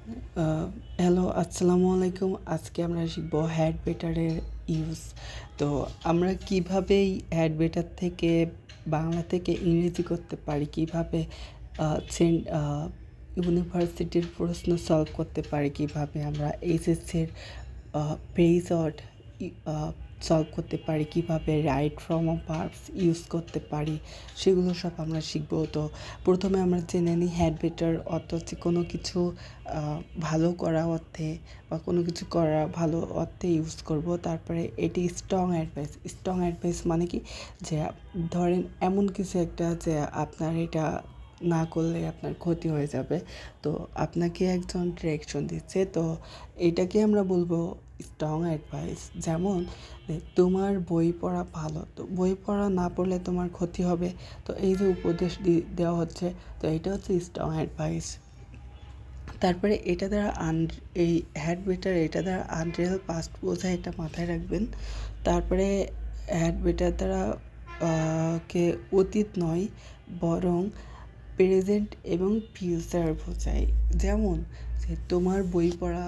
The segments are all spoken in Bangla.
হ্যালো, আসসালামু আলাইকুম। আজকে আমরা শিখব হ্যাড বেটারের ইউজ। তো আমরা কিভাবে এই হ্যাড বেটার থেকে বাংলা থেকে ইংরেজি করতে পারি, কিভাবে ইউনিভার্সিটির প্রশ্ন সলভ করতে পারি, কিভাবে আমরা এইচএসসির পেজ অড সলভ করতে পারি, কিভাবে right from of verbs use করতে পারি, সেগুলো সব আমরা শিখব। তো প্রথমে আমরা জেনে নিই হ্যাড বেটার অর্থ হচ্ছে কোনো কিছু ভালো করা অর্থে বা কোনো কিছু করা ভালো অর্থে ইউজ করব। তারপরে এটি স্ট্রং অ্যাডভাইস। স্ট্রং অ্যাডভাইস মানে কি, যে ধরেন এমন কিছু একটা যে আপনার এটা না করলে আপনার ক্ষতি হয়ে যাবে, তো আপনাকে একজন ডিরেকশন দিচ্ছে, তো এটাকে আমরা বলবো স্ট্রং অ্যাডভাইস। যেমন তোমার বই পড়া ভালো, তো বই পড়া না পড়লে তোমার ক্ষতি হবে, তো এই যে উপদেশ দেওয়া হচ্ছে, তো এটা হচ্ছে স্ট্রং অ্যাডভাইস। তারপরে এটা দ্বারা এই হ্যাড বেটার এটা দ্বারা আনরিয়াল পাস্ট বোঝায়, এটা মাথায় রাখবেন। তারপরে হ্যাড বেটার দ্বারা কে অতীত নয় বরং প্রেজেন্ট এবং ফিউচার বোঝায়। যেমন যে তোমার বই পড়া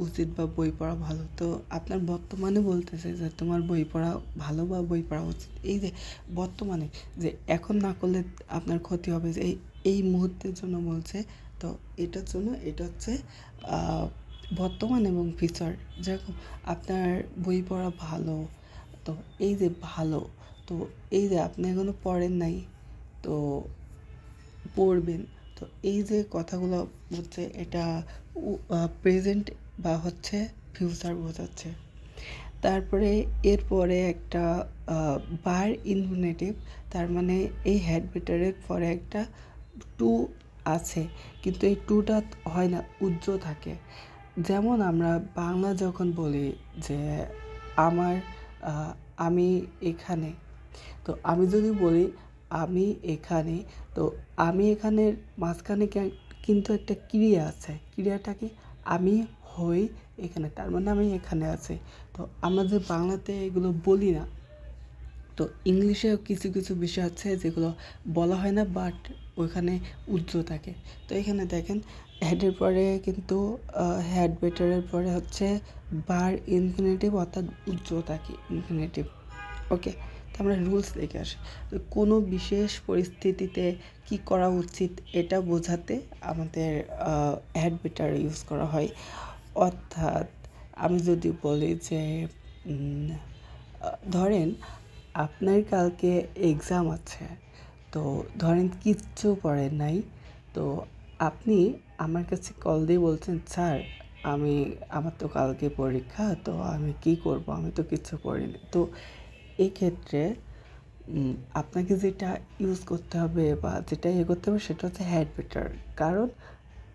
উচিত বা বই পড়া ভালো, তো আপনার বর্তমানে বলতেছে যে তোমার বই পড়া ভালো বা বই পড়া উচিত। এই যে বর্তমানে, যে এখন না করলে আপনার ক্ষতি হবে, যে এই মুহূর্তের জন্য বলছে। তো এটার জন্য এটা হচ্ছে বর্তমান এবং ফিউচার। যেরকম আপনার বই পড়া ভালো, তো এই যে ভালো, তো এই যে আপনি এখনো পড়েন নাই, তো পড়বেন। তো এই যে কথাগুলো হচ্ছে এটা প্রেজেন্ট বা হচ্ছে ফিউচার বোঝাচ্ছে। তারপরে এরপরে একটা বার ইনফিনিটিভ, তার মানে এই হ্যাড বেটারের পরে একটা টু আছে, কিন্তু এই টুটা হয় না, উজ্জ্ব থাকে। যেমন আমরা বাংলা যখন বলি যে আমার আমি এখানে, তো আমি যদি বলি আমি এখানে, তো আমি এখানের মাঝখানে কিন্তু একটা ক্রিয়া আছে। ক্রিয়াটা কি? আমি হই এখানে, তার মানে আমি এখানে আছি। তো আমরা যে বাংলাতে এগুলো বলি না, তো ইংলিশেও কিছু কিছু বিষয় আছে যেগুলো বলা হয় না, বাট ওইখানে উজ্জ্ব থাকে। তো এখানে দেখেন হেডের পরে কিন্তু হ্যাড বেটারের পরে হচ্ছে বার ইনফিনিটিভ, অর্থাৎ উজ্জ্ব থাকে ইনফিনিটিভ। ওকে, তো আমরা রুলস দেখে আসি। তো কোনো বিশেষ পরিস্থিতিতে কি করা উচিত এটা বোঝাতে আমাদের হ্যাড বেটার ইউজ করা হয়। অর্থাৎ আমি যদি বলি যে ধরেন আপনার কালকে এক্সাম আছে, তো ধরেন কিচ্ছু পড়েন নাই, তো আপনি আমার কাছে কল দিয়ে বলছেন, স্যার আমার তো কালকে পরীক্ষা, তো আমি কি করব, আমি তো কিচ্ছু পড়িনি। তো এই ক্ষেত্রে আপনাকে যেটা ইউজ করতে হবে বা যেটা ইয়ে করতে হবে সেটা হচ্ছে হ্যাড বেটার। কারণ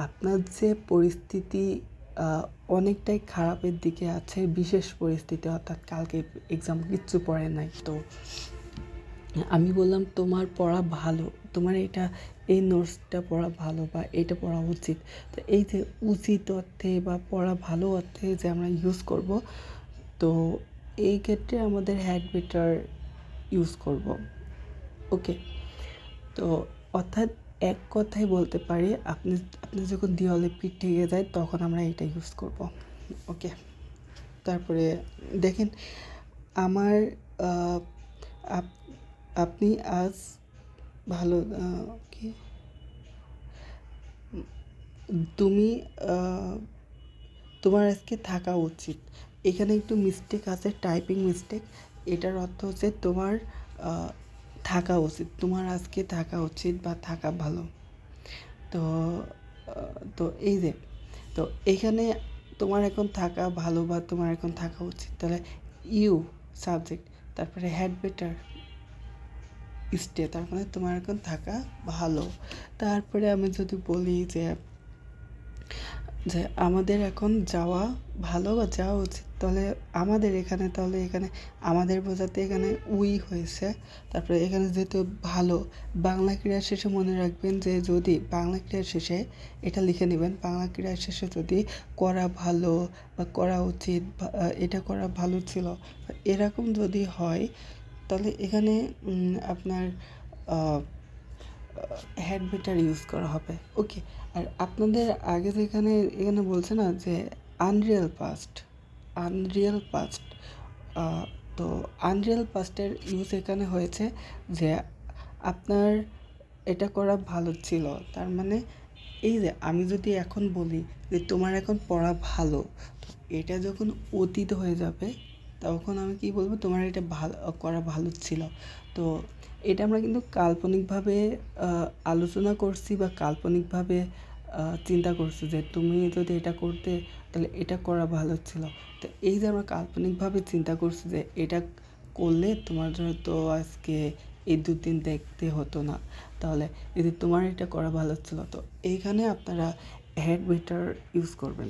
আপনার যে পরিস্থিতি অনেকটাই খারাপের দিকে আছে, বিশেষ পরিস্থিতি, অর্থাৎ কালকে এক্সাম কিচ্ছু পড়ে নাই, তো আমি বললাম তোমার পড়া ভালো, তোমার এই নোটসটা পড়া ভালো বা এটা পড়া উচিত। তো এই যে উচিত অর্থে বা পড়া ভালো অর্থে যে আমরা ইউজ করব, তো এই ক্ষেত্রে আমাদের হ্যাড বেটার ইউজ করব। ওকে, তো অর্থাৎ এক কথায় বলতে পারি, আপনি যখন দেওয়ালে পিঠ ঠেকে যায় তখন আমরা এটা ইউজ করব। ওকে, তারপরে দেখেন আমার আপনি আজ ভালো কি তুমি তোমার আজকে থাকা উচিত। এখানে একটু মিস্টেক আছে, টাইপিং মিস্টেক। এটার অর্থ হচ্ছে তোমার থাকা উচিত, তোমার আজকে থাকা উচিত বা থাকা ভালো। তো তো এই যে, তো এখানে তোমার এখন থাকা ভালো বা তোমার এখন থাকা উচিত, তাহলে ইউ সাবজেক্ট, তারপরে হ্যাড বেটার স্টে, তার মানে তোমার এখন থাকা ভালো। তারপরে আমি যদি বলি যে যে আমাদের এখন যাওয়া ভালো বা যাওয়া উচিত, তাহলে এখানে আমাদের বোঝাতে এখানে উই হয়েছে। তারপরে এখানে যেহেতু ভালো, বাংলা ক্রিয়ার শেষে মনে রাখবেন যে যদি বাংলা ক্রিয়ার শেষে এটা লিখে নেবেন, বাংলা ক্রিয়ার শেষে যদি করা ভালো বা করা উচিত বা এটা করা ভালো ছিল এরকম যদি হয়, তাহলে এখানে আপনার হ্যাড বেটার ইউজ করা হবে। ওকে, আর আপনাদের আগে যেখানে এখানে বলছে না যে আনরিয়েল পাস্ট, আনরিয়েল পাস্ট, তো আনরিয়েল পাস্টের ইউজ এখানে হয়েছে যে আপনার এটা করা ভালো ছিল। তার মানে এই যে আমি যদি এখন বলি যে তোমার এখন পড়া ভালো, তো এটা যখন অতীত হয়ে যাবে তখন আমি কি বলবো, তোমার এটা ভালো করা ভালো ছিল। তো এটা আমরা কিন্তু কাল্পনিকভাবে আলোচনা করছি বা কাল্পনিকভাবে চিন্তা করছি যে তুমি যদি এটা করতে তাহলে এটা করা ভালো ছিল। তো এই যে আমরা কাল্পনিকভাবে চিন্তা করছি যে এটা করলে তোমার জন্য তো আজকে এই দুদিন দেখতে হতো না, তাহলে যদি তোমার এটা করা ভালো ছিল, তো এইখানে আপনারা হ্যাড বেটার ইউজ করবেন।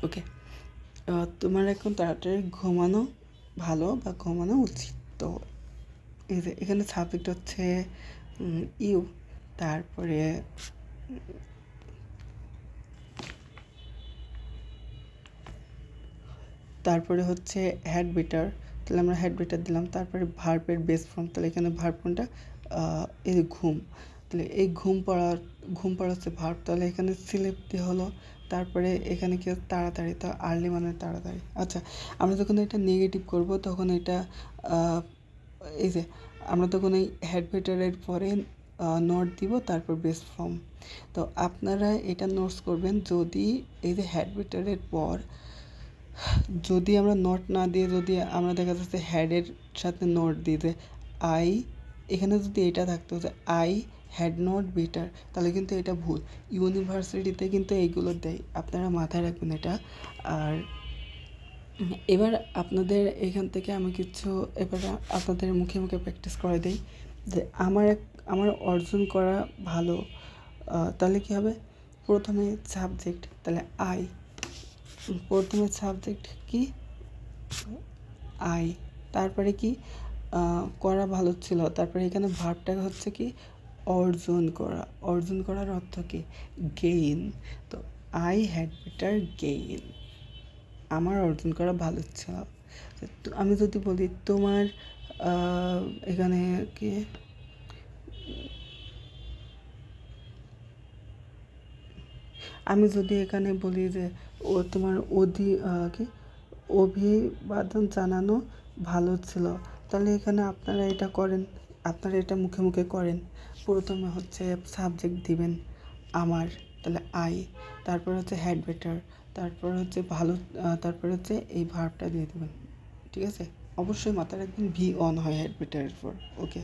ওকে, তোমার এখন তাড়াতাড়ি ঘুমানো ভালো বা ঘুমানো উচিত। তো এই যে এখানে সাবজেক্ট হচ্ছে ইউ, তারপরে তারপরে হচ্ছে হ্যাড বেটার, তাহলে আমরা হ্যাড বেটার দিলাম। তারপরে ভার্বের বেস ফর্ম, তাহলে এখানে ভার্ব কোনটা, এই ঘুম, তাহলে এই ঘুম পড়া হচ্ছে ভার্ব, তাহলে এখানে স্লিপ দিয়ে হলো। তারপরে এখানে কি তাড়াতাড়ি, তো আর্লি মানে তাড়াতাড়ি। আচ্ছা, আমরা যখন এটা নেগেটিভ করব তখন এটা এই যে আমরা তখন এই হ্যাড বেটারের পরে নোট দিব, তারপর বেস ফর্ম। তো আপনারা এটা নোটস করবেন, যদি এই যে হ্যাড বেটারের পর যদি আমরা নোট না দিয়ে যদি আমরা দেখা যাচ্ছে হ্যাডের সাথে নোট দিই যে আই, এখানে যদি এটা থাকতো যে আই হ্যাড নট বেটার, তাহলে কিন্তু এটা ভুল। ইউনিভার্সিটিতে কিন্তু এইগুলো দেয়, আপনারা মাথায় রাখবেন এটা। আর এবার আপনাদের এখান থেকে আমি কিছু এবার আপনাদের মুখে মুখে প্র্যাকটিস করে দিই যে আমার অর্জন করা ভালো, তাহলে কী হবে, প্রথমে সাবজেক্ট, তাহলে আই, প্রথমে সাবজেক্ট কি আই, তারপরে কি করা ভালো ছিল, তারপরে এখানে ভার্বটা হচ্ছে কি অর্জন করা, অর্জন করার অর্থ কি গেইন। তো আই হ্যাড বেটার গেইন, আমার অর্জন করা ভালো ছিল। তো আমি যদি বলি তোমার এখানে কি আমি যদি এখানে বলি যে ও তোমার কি অভিবাদন জানানো ভালো ছিল, তাহলে এখানে আপনারা এটা করেন, আপনারা এটা মুখে মুখে করেন। প্রথমে হচ্ছে সাবজেক্ট দিবেন আমার, তাহলে আই, তারপর হচ্ছে হ্যাড বেটার, তারপর হচ্ছে ভালো, তারপর হচ্ছে এই ভার্বটা দিয়ে দেবেন। ঠিক আছে, অবশ্যই মাথায় রাখবেন ভি অন হয় হ্যাড বেটারের পর। ওকে,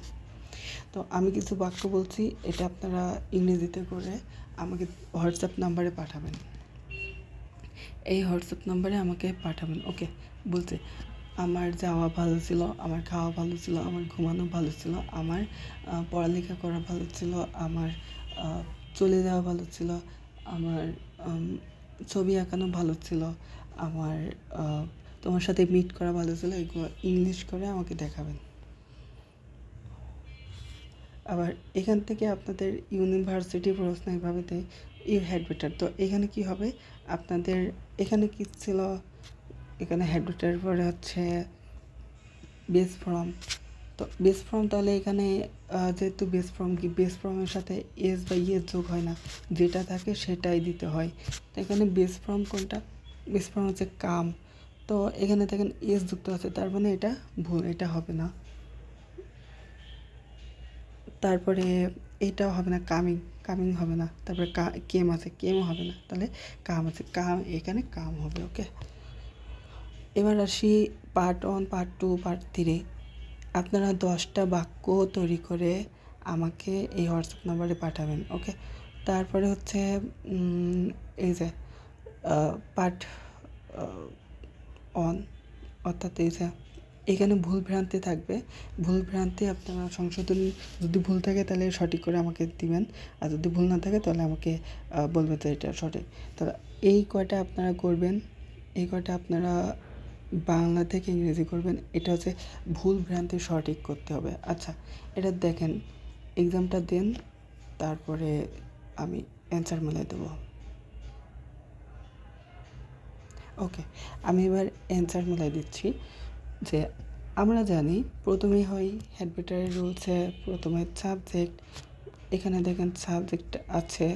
তো আমি কিছু বাক্য বলছি, এটা আপনারা ইংরেজিতে করে আমাকে হোয়াটসঅ্যাপ নাম্বারে পাঠাবেন, এই হোয়াটসঅ্যাপ নাম্বারে আমাকে পাঠাবেন। ওকে, বলছে আমার যাওয়া ভালো ছিল, আমার খাওয়া ভালো ছিল, আমার ঘুমানো ভালো ছিল, আমার পড়ালেখা করা ভালো ছিল, আমার চলে যাওয়া ভালো ছিল, আমার ছবি আঁকানো ভালো ছিল, আমার তোমার সাথে মিট করা ভালো ছিল, এগুলো ইংলিশ করে আমাকে দেখাবেন। আবার এখান থেকে আপনাদের ইউনিভার্সিটি প্রশ্ন এভাবে দেয় ইউ হ্যাড বেটার, তো এখানে কি হবে আপনাদের, এখানে কি ছিল, এখানে হ্যাড বেটার পরে হচ্ছে বেস ফর্ম। তো বেস ফর্ম, তাহলে এখানে যেহেতু বেস ফর্ম কি, বেস ফর্মের সাথে এস বা ইয়েস যোগ হয় না, যেটা থাকে সেটাই দিতে হয়। তো এখানে বেস ফর্ম কোনটা, বেস ফর্ম হচ্ছে কাম, তো এখানে দেখেন এস যুক্ত আছে, তার মানে এটা ভুল, এটা হবে না। তারপরে এটাও হবে না, কামিং হবে না, তারপরে কেম আছে, কেমও হবে না, তাহলে কাম আছে, কাম, এখানে কাম হবে। ওকে, এবার আসি পার্ট 1, পার্ট 2, পার্ট 3। আপনারা 10টা বাক্য তৈরি করে আমাকে এই হোয়াটসঅ্যাপ নাম্বারে পাঠাবেন। ওকে, তারপরে হচ্ছে এই যে পার্ট 1, অর্থাৎ এই যে এখানে ভুল ভ্রান্তি থাকবে, ভুল ভ্রান্তি আপনারা সংশোধন, যদি ভুল থাকে তাহলে সঠিক করে আমাকে দিবেন, আর যদি ভুল না থাকে তাহলে আমাকে বলবেন যে এটা সঠিক। তাহলে এই কয়টা আপনারা করবেন, এই কয়টা আপনারা বাংলা থেকে ইংরেজি করবেন, এটা হচ্ছে ভুল ভ্রান্তি সঠিক করতে হবে। আচ্ছা, এটা দেখেন, এক্সামটা দেন, তারপরে আমি অ্যান্সার মিলাই দেবো। ওকে, আমি এবার অ্যান্সার মিলাই দিচ্ছি যে আমরা জানি প্রথমেই হয় হ্যাড বেটারের রুলসে প্রথমে সাবজেক্ট, এখানে দেখেন সাবজেক্ট আছে,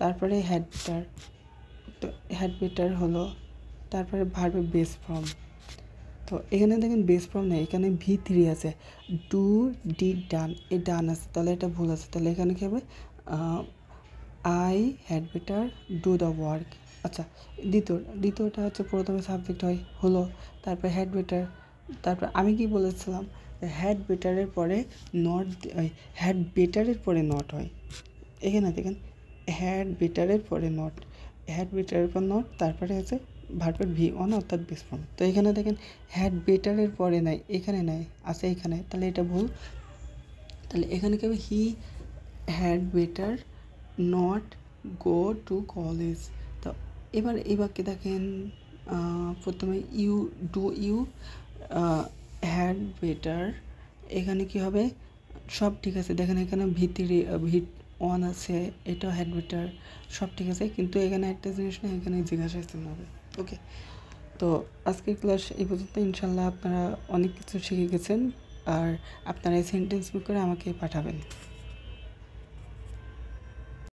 তারপরে হ্যাড বেটার, তো হ্যাড বেটার হলো, তারপরে ভার্বের বেস ফর্ম। তো এখানে দেখেন বেস ফর্ম নেই, এখানে V3 আছে, ডু ডিড ডান, এ ডান আছে, তাহলে এটা ভুল আছে। তাহলে এখানে কী হবে, I had better do the work. আচ্ছা, দ্বিতীয়টা হচ্ছে প্রথমে সাবজেক্ট হয় হলো, তারপরে হ্যাড বেটার, তারপর আমি কি বলেছিলাম, হ্যাড বেটারের পরে নট, হ্যাড বেটারের পরে নট হয়। এখানে দেখেন হ্যাড বেটারের পরে নট, হ্যাড বেটারের পর নট, তারপরে আছে ভার্বের V1 অর্থাৎ বেস ফর্ম। তো এখানে দেখেন হ্যাড বেটারের পরে নাই, এখানে নাই, আছে এখানে, তাহলে এটা ভুল। তাহলে এখানে কি হবে, he had better not go to college. তো এবার এই বাক্যে দেখেন প্রথমে ইউ হ্যাড বেটার, এখানে কি হবে, সব ঠিক আছে। দেখেন এখানে V1 আছে, এটাও হ্যাড বেটার, সব ঠিক আছে, কিন্তু এখানে একটা জিনিস না, এখানে জিজ্ঞাসা হবে। ওকে, তো আজকের ক্লাস এই পর্যন্ত। ইনশাল্লাহ আপনারা অনেক কিছু শিখে গেছেন, আর আপনারা এই সেন্টেন্স বুক করে আমাকে পাঠাবেন।